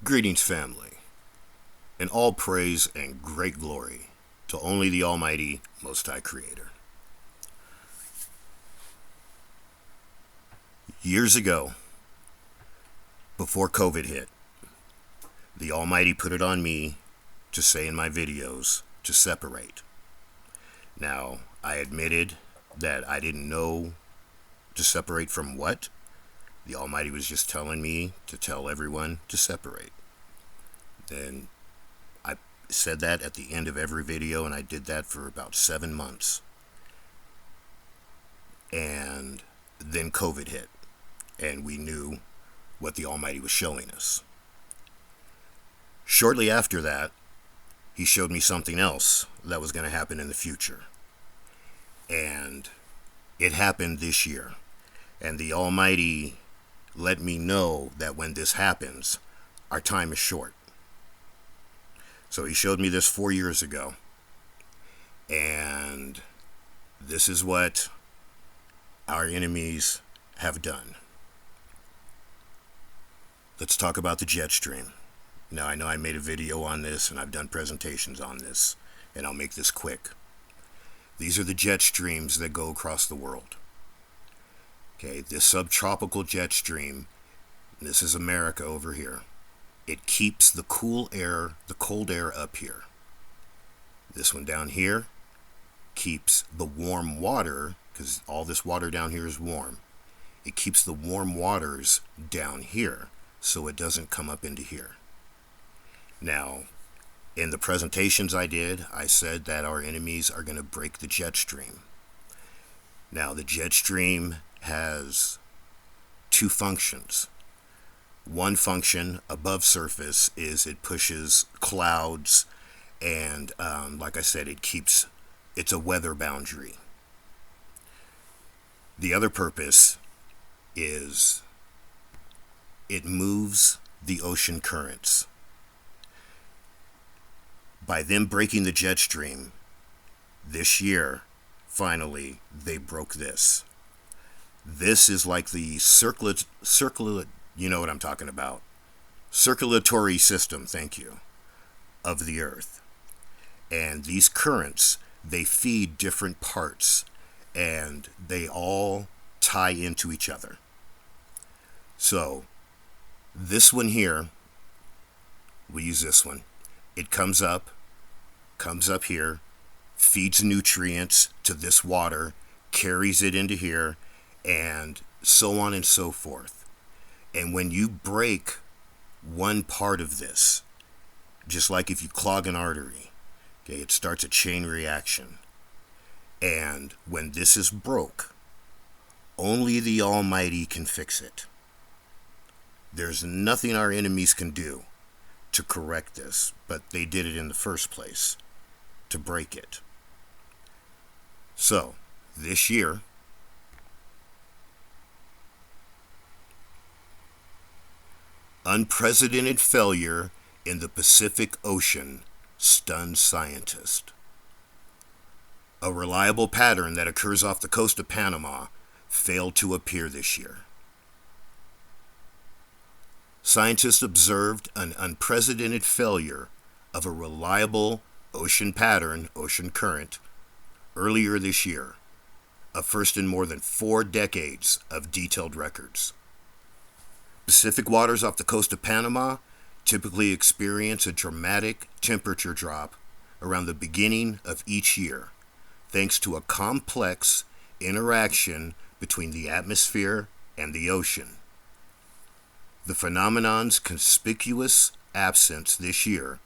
Greetings, family, and all praise and great glory to only the Almighty Most High Creator. Years ago, before COVID hit, the Almighty put it on me to say in my videos to separate. Now, I admitted that I didn't know to separate from what. The Almighty was just telling me to tell everyone to separate. Then I said that at the end of every video, and I did that for about 7 months. And then COVID hit, and we knew what the Almighty was showing us. Shortly after that, He showed me something else that was going to happen in the future. And it happened this year. And the Almighty let me know that when this happens, our time is short. So He showed me this 4 years ago. And this is what our enemies have done. Let's talk about the jet stream. Now, I know I made a video on this and I've done presentations on this, and I'll make this quick. These are the jet streams that go across the world. Okay, this subtropical jet stream, this is America over here. It keeps the cool air, the cold air up here. This one down here keeps the warm water, because all this water down here is warm. It keeps the warm waters down here so it doesn't come up into here. Now, in the presentations I did, I said that our enemies are going to break the jet stream. Now, the jet stream has two functions. One function above surface is it pushes clouds, and like I said, it's a weather boundary. The other purpose is it moves the ocean currents. By them breaking the jet stream, this year, finally, they broke this. This is like the you know what I'm talking about. Circulatory system, thank you, of the earth. And these currents, they feed different parts, and they all tie into each other. So, this one here, we use this one. It comes up here, feeds nutrients to this water, carries it into here, and so on and so forth. And when you break one part of this, just like if you clog an artery, okay, it starts a chain reaction. And when this is broke, only the Almighty can fix it. There's nothing our enemies can do to correct this, but they did it in the first place, to break it. So, this year, unprecedented failure in the Pacific Ocean stuns scientists. A reliable pattern that occurs off the coast of Panama failed to appear this year. Scientists observed an unprecedented failure of a reliable ocean pattern, ocean current, earlier this year, a first in more than 4 decades of detailed records. Pacific waters off the coast of Panama typically experience a dramatic temperature drop around the beginning of each year, thanks to a complex interaction between the atmosphere and the ocean. The phenomenon's conspicuous absence this year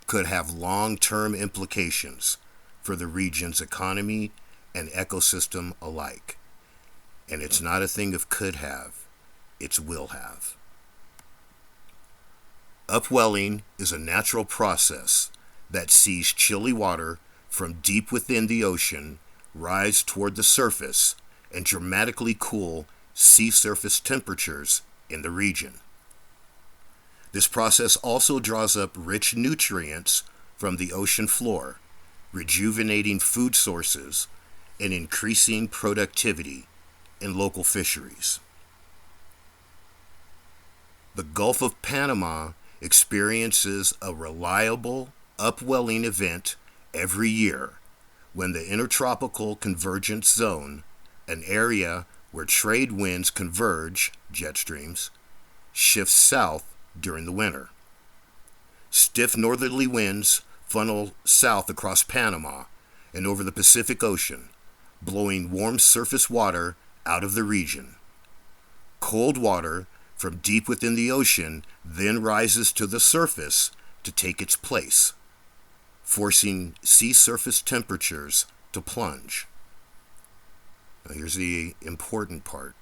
could have long-term implications for the region's economy and ecosystem alike. And it's not a thing of could have, it's will have. Upwelling is a natural process that sees chilly water from deep within the ocean rise toward the surface and dramatically cool sea surface temperatures in the region. This process also draws up rich nutrients from the ocean floor, rejuvenating food sources and increasing productivity in local fisheries. The Gulf of Panama experiences a reliable upwelling event every year when the Intertropical Convergence Zone, an area where trade winds converge, jet streams, shifts south during the winter. Stiff northerly winds funnel south across Panama and over the Pacific Ocean, blowing warm surface water out of the region. Cold water from deep within the ocean then rises to the surface to take its place, forcing sea surface temperatures to plunge. Now here's the important part.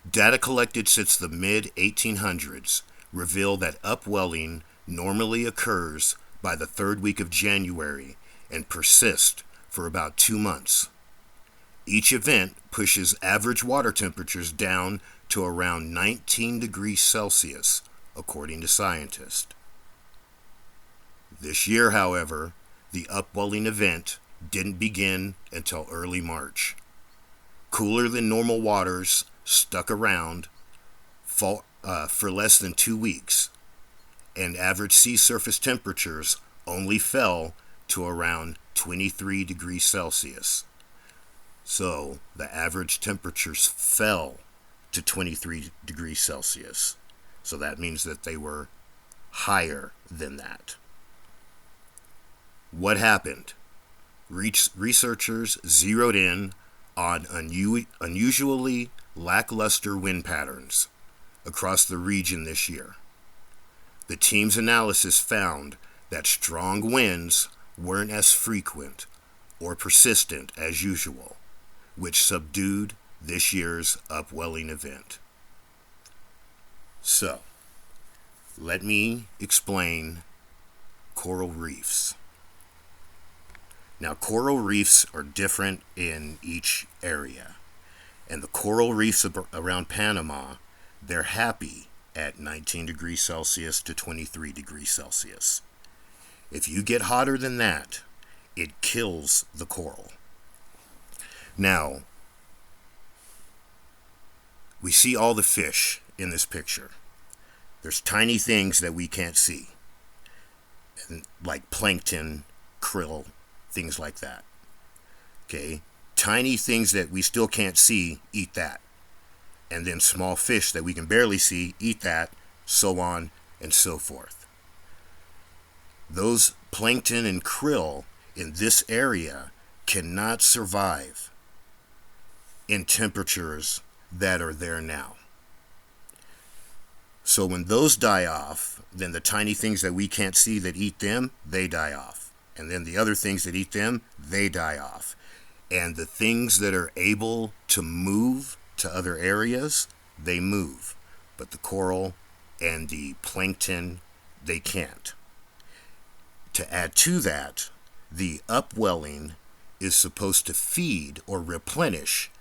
Data collected since the mid-1800s reveal that upwelling normally occurs by the third week of January and persists for about 2 months. Each event pushes average water temperatures down to around 19 degrees Celsius, according to scientists. This year, however, the upwelling event didn't begin until early March. Cooler than normal waters stuck around for less than 2 weeks, and average sea surface temperatures only fell to around 23 degrees Celsius. So the average temperatures fell to 23 degrees Celsius. So that means that they were higher than that. What happened? Researchers zeroed in on unusually lackluster wind patterns across the region this year. The team's analysis found that strong winds weren't as frequent or persistent as usual, which subdued this year's upwelling event. So, let me explain coral reefs. Now, coral reefs are different in each area, and the coral reefs around Panama, they're happy at 19 degrees Celsius to 23 degrees Celsius. If you get hotter than that, it kills the coral. Now, we see all the fish in this picture. There's tiny things that we can't see, like plankton, krill, things like that. Okay? Tiny things that we still can't see, eat that. And then small fish that we can barely see, eat that, so on and so forth. Those plankton and krill in this area cannot survive in temperatures that are there now. So when those die off, then the tiny things that we can't see that eat them, they die off. And then the other things that eat them, they die off. And the things that are able to move to other areas, they move. But the coral and the plankton, they can't. To add to that, the upwelling is supposed to feed or replenish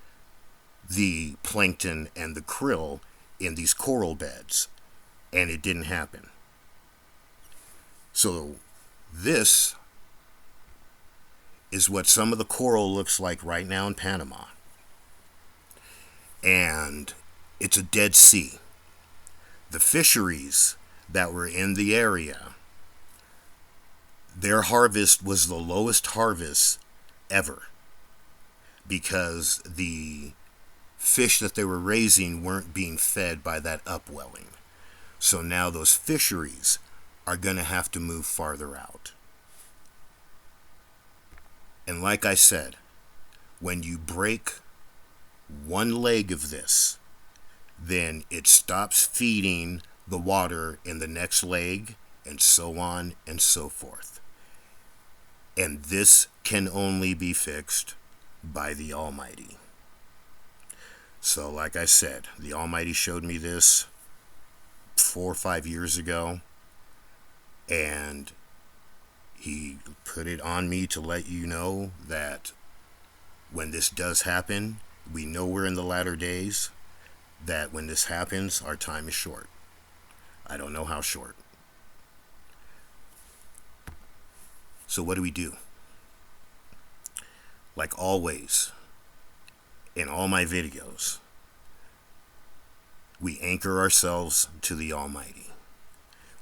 the plankton and the krill in these coral beds, and it didn't happen. So this is what some of the coral looks like right now in Panama. And it's a dead sea. The fisheries that were in the area, their harvest was the lowest harvest ever, because the fish that they were raising weren't being fed by that upwelling. So now those fisheries are going to have to move farther out. And like I said, when you break one leg of this, then it stops feeding the water in the next leg, and so on and so forth. And this can only be fixed by the Almighty. So like I said, the Almighty showed me this 4 or 5 years ago, and He put it on me to let you know that when this does happen, we know we're in the latter days, that when this happens, our time is short. I don't know how short. So what do we do? Like always, in all my videos, we anchor ourselves to the Almighty.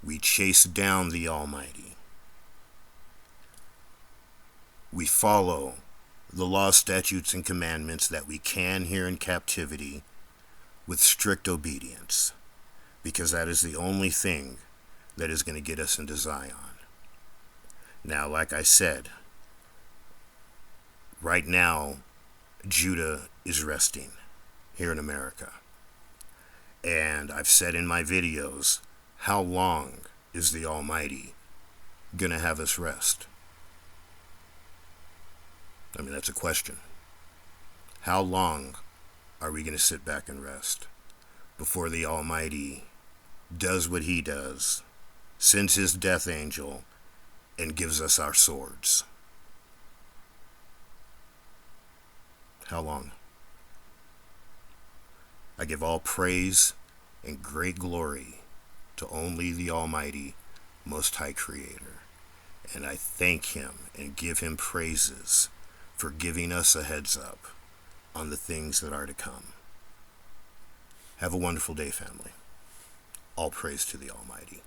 We chase down the Almighty. We follow the laws, statutes, and commandments that we can here in captivity with strict obedience, because that is the only thing that is going to get us into Zion. Now, like I said, right now, Judah is resting here in America. And I've said in my videos, how long is the Almighty going to have us rest? I mean, that's a question. How long are we going to sit back and rest before the Almighty does what he does, sends his death angel, and gives us our swords? How long? I give all praise and great glory to only the Almighty, Most High Creator. And I thank him and give him praises for giving us a heads up on the things that are to come. Have a wonderful day, family. All praise to the Almighty.